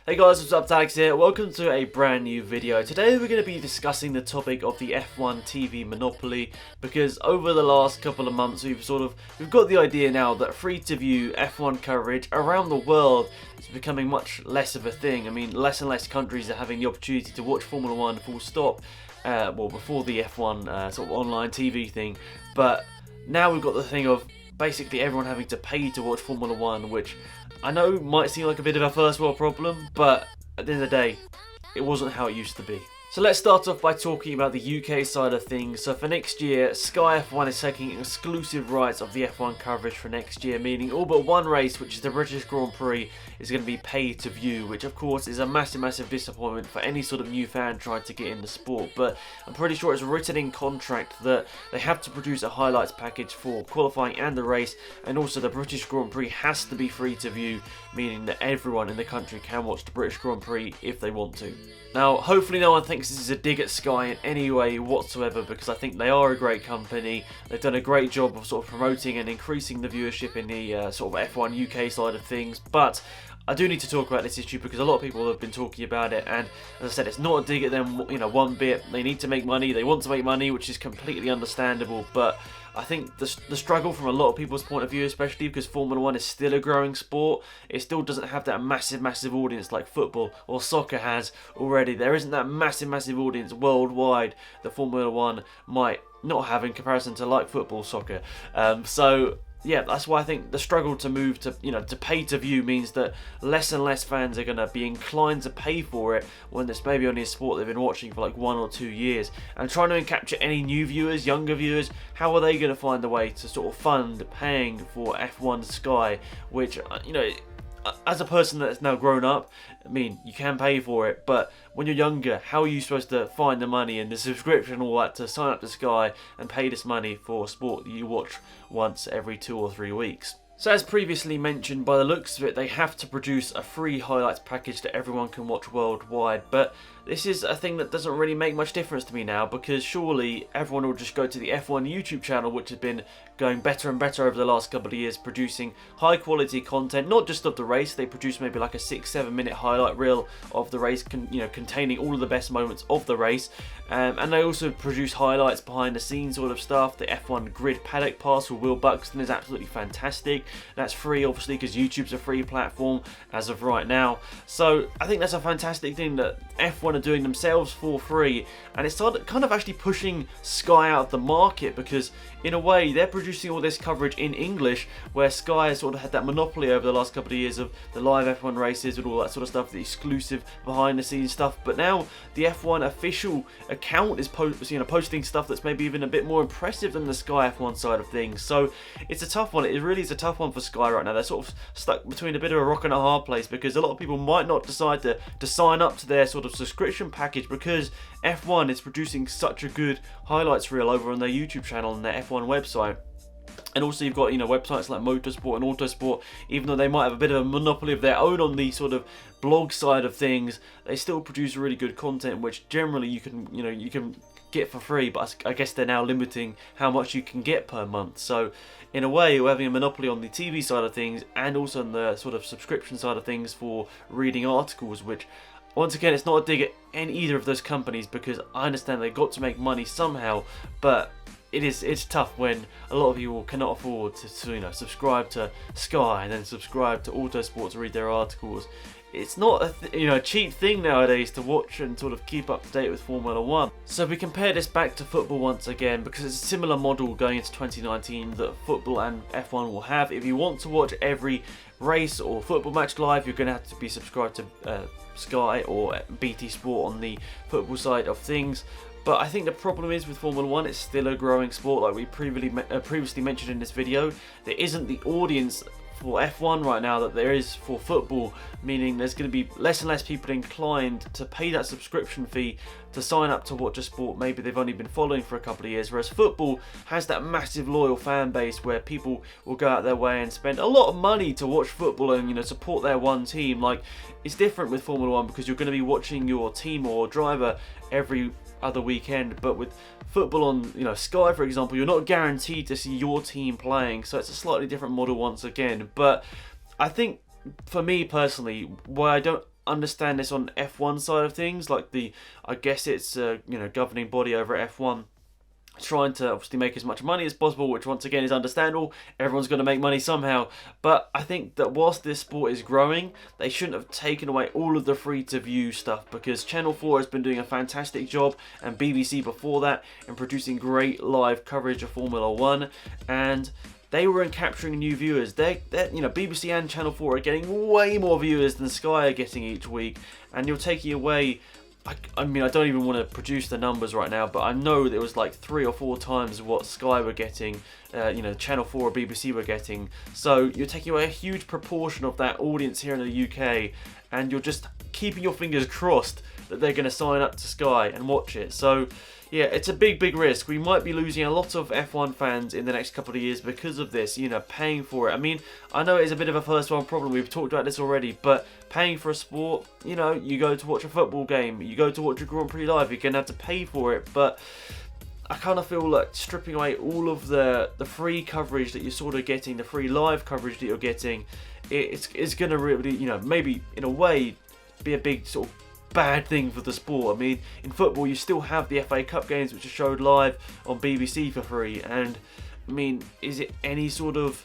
Hey guys, what's up, Alex here. Welcome to a brand new video. Today we're going to be discussing the topic of the F1 TV monopoly, because over the last couple of months we've got the idea now that free-to-view F1 coverage around the world is becoming much less of a thing. I mean, less and less countries are having the opportunity to watch Formula 1 full stop, before the F1 sort of online TV thing, but now we've got the thing of basically everyone having to pay to watch Formula 1, which I know might seem like a bit of a first world problem, but at the end of the day, it wasn't how it used to be. So let's start off by talking about the UK side of things. So for next year, Sky F1 is taking exclusive rights of the F1 coverage for next year, meaning all but one race, which is the British Grand Prix, is going to be paid to view, which of course is a massive disappointment for any sort of new fan trying to get in the sport. But I'm pretty sure it's written in contract that they have to produce a highlights package for qualifying and the race, and also the British Grand Prix has to be free to view, meaning that everyone in the country can watch the British Grand Prix if they want to. Now, hopefully no one thinks this is a dig at Sky in any way whatsoever, because I think they are a great company. They've done a great job of sort of promoting and increasing the viewership in the sort of F1 UK side of things, but I do need to talk about this issue because a lot of people have been talking about it, and as I said, it's not a dig at them, one bit. They need to make money, they want to make money, which is completely understandable, but I think the struggle from a lot of people's point of view, especially because Formula 1 is still a growing sport, it still doesn't have that massive audience like football or soccer has already. There isn't that massive audience worldwide that Formula 1 might not have in comparison to like football, soccer. So yeah, that's why I think the struggle to move to, to pay to view means that less and less fans are going to be inclined to pay for it when it's maybe only a sport they've been watching for like 1 or 2 years. And trying to capture any new viewers, younger viewers, how are they going to find a way to sort of fund paying for F1 Sky, which, as a person that's now grown up, I mean, you can pay for it, but when you're younger, how are you supposed to find the money and the subscription and all that to sign up to Sky and pay this money for a sport that you watch once every 2 or 3 weeks? So as previously mentioned, by the looks of it, they have to produce a free highlights package that everyone can watch worldwide, but this is a thing that doesn't really make much difference to me now, because surely everyone will just go to the F1 YouTube channel, which has been going better and better over the last couple of years, producing high quality content, not just of the race. They produce maybe like a 6-7 minute highlight reel of the race, containing all of the best moments of the race, and they also produce highlights behind the scenes sort of stuff. The F1 Grid Paddock Pass with Will Buxton is absolutely fantastic. That's free, obviously, because YouTube's a free platform as of right now. So I think that's a fantastic thing that F1 are doing themselves for free, and it's kind of actually pushing Sky out of the market, because in a way they're producing all this coverage in English, where Sky has sort of had that monopoly over the last couple of years of the live F1 races and all that sort of stuff, the exclusive behind the scenes stuff. But now the F1 official account is posting stuff that's maybe even a bit more impressive than the Sky F1 side of things. So it's a tough one. It really is a tough one for Sky right now. They're sort of stuck between a bit of a rock and a hard place, because a lot of people might not decide to sign up to their sort of subscription package, because F1 is producing such a good highlights reel over on their YouTube channel and their F1 website. And also you've got websites like Motorsport and Autosport, even though they might have a bit of a monopoly of their own on the sort of blog side of things, they still produce really good content, which generally you can get for free, but I guess they're now limiting how much you can get per month. So in a way, we're having a monopoly on the TV side of things and also on the sort of subscription side of things for reading articles, which, once again, it's not a dig at either of those companies, because I understand they've got to make money somehow, but it's tough when a lot of people cannot afford to subscribe to Sky and then subscribe to Autosport to read their articles. It's not a cheap thing nowadays to watch and sort of keep up to date with Formula 1. So we compare this back to football once again, because it's a similar model going into 2019 that football and F1 will have. If you want to watch every race or football match live, you're going to have to be subscribed to Sky or BT Sport on the football side of things. But I think the problem is with Formula 1, it's still a growing sport, like we previously mentioned in this video. There isn't the audience for F1 right now that there is for football, meaning there's going to be less and less people inclined to pay that subscription fee to sign up to watch a sport maybe they've only been following for a couple of years, whereas football has that massive loyal fan base where people will go out their way and spend a lot of money to watch football and support their one team. Like, it's different with Formula 1 because you're going to be watching your team or driver every other weekend, but with football on Sky, for example, you're not guaranteed to see your team playing, so it's a slightly different model once again. But I think for me personally, why I don't understand this on F1 side of things, like I guess it's governing body over at F1 trying to obviously make as much money as possible, which once again is understandable. Everyone's going to make money somehow, but I think that whilst this sport is growing, they shouldn't have taken away all of the free to view stuff, because Channel 4 has been doing a fantastic job, and BBC before that, in producing great live coverage of Formula 1, and they were capturing new viewers. BBC and Channel 4 are getting way more viewers than Sky are getting each week, and you're taking away, I mean, I don't even want to produce the numbers right now, but I know that it was like 3 or 4 times what Sky were getting, Channel 4 or BBC were getting. So you're taking away a huge proportion of that audience here in the UK, and you're just keeping your fingers crossed that they're going to sign up to Sky and watch it. So yeah, it's a big risk. We might be losing a lot of F1 fans in the next couple of years because of this, paying for it. I mean, I know it's a bit of a first world problem, we've talked about this already, but paying for a sport, you go to watch a football game, you go to watch a Grand Prix live, you're going to have to pay for it, but I kind of feel like stripping away all of the free coverage that you're sort of getting, the free live coverage that you're getting, it's going to really, maybe in a way be a big sort of bad thing for the sport. I mean, in football you still have the FA Cup games which are showed live on BBC for free, and I mean, is it any sort of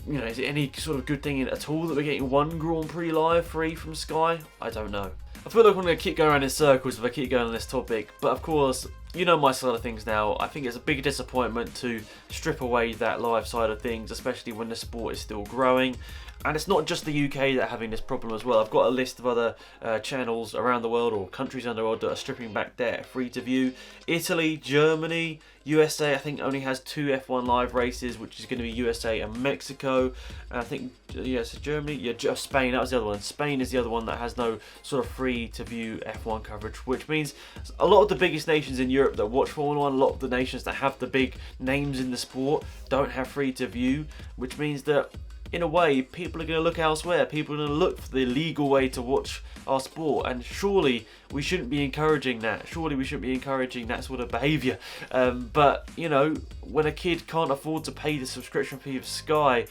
good thing at all that we're getting one Grand Prix live free from Sky? I don't know. I feel like I'm going to keep going around in circles if I keep going on this topic, but of course, my side of things now. I think it's a big disappointment to strip away that live side of things, especially when the sport is still growing. And it's not just the UK that are having this problem as well. I've got a list of other channels around the world, or countries around the world, that are stripping back their free to view. Italy, Germany, USA, I think only has 2 F1 live races, which is going to be USA and Mexico. And I think, so Germany, Spain, that was the other one. Spain is the other one that has no sort of free to view F1 coverage, which means a lot of the biggest nations in Europe that watch Formula 1, a lot of the nations that have the big names in the sport don't have free to view, which means that in a way, people are going to look elsewhere. People are going to look for the legal way to watch our sport, and surely we shouldn't be encouraging that. Surely we shouldn't be encouraging that sort of behaviour. But, when a kid can't afford to pay the subscription fee of Sky,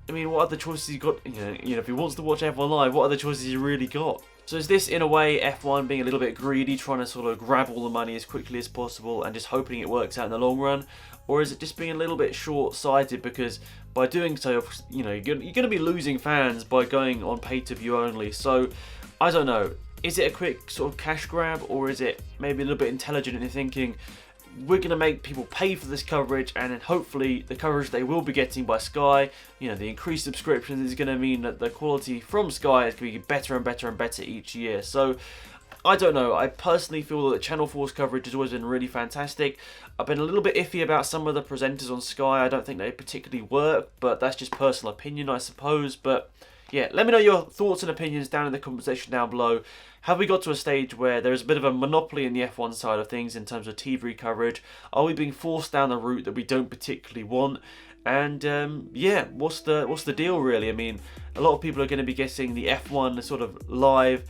I mean, what other choices he got? If he wants to watch F1 live, what other choices he really got? So is this, in a way, F1 being a little bit greedy, trying to sort of grab all the money as quickly as possible and just hoping it works out in the long run? Or is it just being a little bit short-sighted, because by doing so, you're going to be losing fans by going on pay-to-view only? So, I don't know. Is it a quick sort of cash grab, or is it maybe a little bit intelligent in thinking, we're going to make people pay for this coverage, and then hopefully the coverage they will be getting by Sky, the increased subscriptions is going to mean that the quality from Sky is going to be better and better and better each year. So I don't know. I personally feel that Channel 4's coverage has always been really fantastic. I've been a little bit iffy about some of the presenters on Sky. I don't think they particularly work, but that's just personal opinion, I suppose. But yeah, let me know your thoughts and opinions down in the comment section down below. Have we got to a stage where there is a bit of a monopoly in the F1 side of things in terms of TV coverage? Are we being forced down a route that we don't particularly want? And yeah, what's the deal really? I mean, a lot of people are going to be getting the F1 sort of live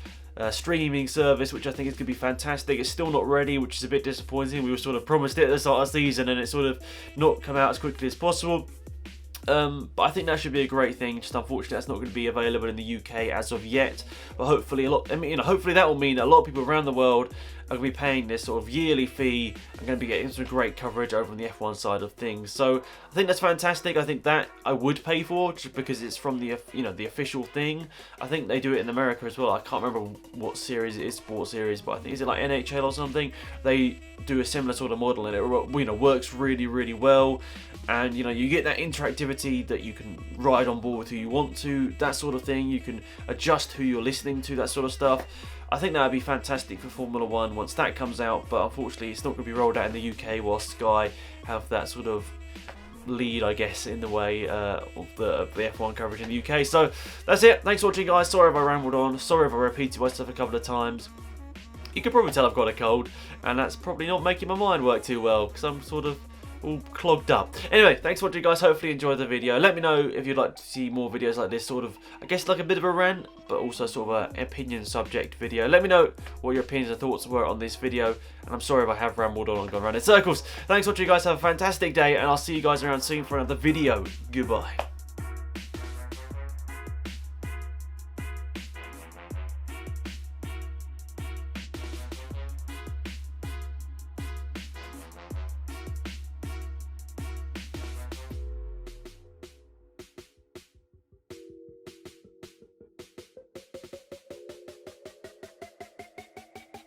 streaming service, which I think is going to be fantastic. It's still not ready, which is a bit disappointing. We were sort of promised it at the start of the season, and it's sort of not come out as quickly as possible. But I think that should be a great thing. Just unfortunately, that's not going to be available in the UK as of yet. But hopefully, hopefully that will mean that a lot of people around the world are going to be paying this sort of yearly fee and going to be getting some great coverage over on the F1 side of things. So I think that's fantastic. I think that I would pay for, just because it's from the the official thing. I think they do it in America as well. I can't remember what series it is, sports series, but I think, is it like NHL or something? They do a similar sort of model, and it works really, really well. And you get that interactivity that you can ride on board with who you want to, that sort of thing. You can adjust who you're listening to, that sort of stuff. I think that would be fantastic for Formula 1 once that comes out, but unfortunately it's not going to be rolled out in the UK, while Sky have that sort of lead, I guess, in the way of the F1 coverage in the UK. So that's it. Thanks for watching, guys. Sorry if I rambled on. Sorry if I repeated myself a couple of times. You can probably tell I've got a cold, and that's probably not making my mind work too well, because I'm sort of all clogged up. Anyway, thanks for watching, guys. Hopefully you enjoyed the video. Let me know if you'd like to see more videos like this, sort of, I guess, like a bit of a rant, but also sort of an opinion subject video. Let me know what your opinions and thoughts were on this video, and I'm sorry if I have rambled on and gone around in circles. Thanks for watching, guys. Have a fantastic day, and I'll see you guys around soon for another video. Goodbye.